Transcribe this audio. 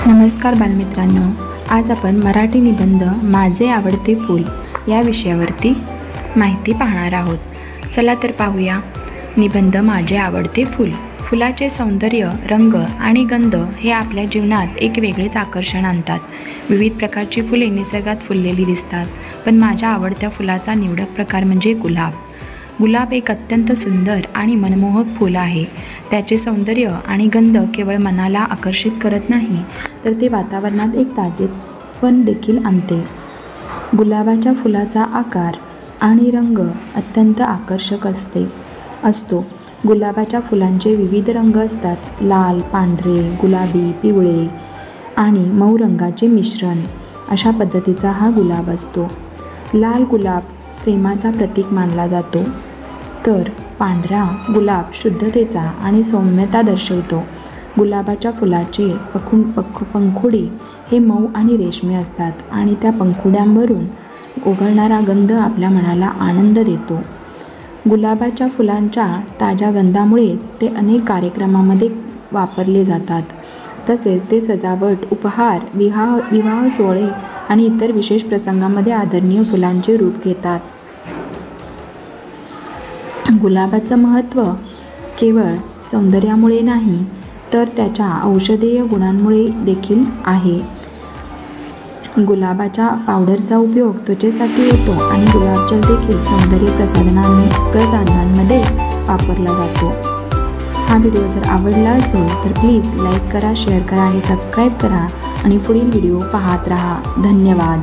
नमस्कार बालमित्रांनो, आज आपण मराठी निबंध माझे आवडते फूल या विषयावरती माहिती पाहणार आहोत. चला तर पाहूया. निबंध माझे आवडते फूल. फुलाचे सौंदर्य, रंग आणि गंध हे आपल्या जीवनात एक वेगळेच आकर्षण आणतात. विविध प्रकारची फुले निसर्गात फुललेली दिसतात, पण माझ्या आवडत्या फुलाचा निवडक प्रकार म्हणजे गुलाब. गुलाब एक अत्यंत सुंदर आणि मनमोहक फूल आहे. त्याचे सौंदर्य आणि गंध केवळ मनाला आकर्षित करत नाही, तर ते वातावरणात एक ताजेपण देखील आणते. गुलाबाच्या फुलाचा आकार आणि रंग अत्यंत आकर्षक असतो. गुलाबाच्या फुलांचे विविध रंग असतात. लाल, पांढरे, गुलाबी, पिवळे आणि मऊ रंगाचे मिश्रण अशा पद्धतीचा हा गुलाब असतो. लाल गुलाब प्रेमाचा प्रतीक मानला जातो, तर पांढरा गुलाब शुद्धतेचा आणि सौम्यता दर्शवतो. गुलाबाच्या फुलाचे पंखुडी हे मऊ आणि रेशमी असतात आणि त्या पंखुड्यांवरून ओघळणारा गंध आपल्या मनाला आनंद देतो. गुलाबाच्या फुलांच्या ताज्या गंधामुळेच ते अनेक कार्यक्रमांमध्ये वापरले जातात. तसेच ते सजावट, उपहार, विवाह सोहळे आणि इतर विशेष प्रसंगांमध्ये आदरणीय फुलांचे रूप घेतात. गुलाबाचं महत्त्व केवळ सौंदर्यामुळे नाही, तर त्याच्या औषधीय गुणांमुळे देखील आहे. गुलाबाच्या पावडरचा उपयोग त्वचेसाठी होतो आणि गुलाबजल देखील सौंदर्य प्रसाधनांमध्ये वापरला जातो. हा व्हिडिओ जर आवडला असेल तर प्लीज लाईक करा, शेअर करा आणि सबस्क्राईब करा आणि पुढील व्हिडिओ पाहत राहा. धन्यवाद.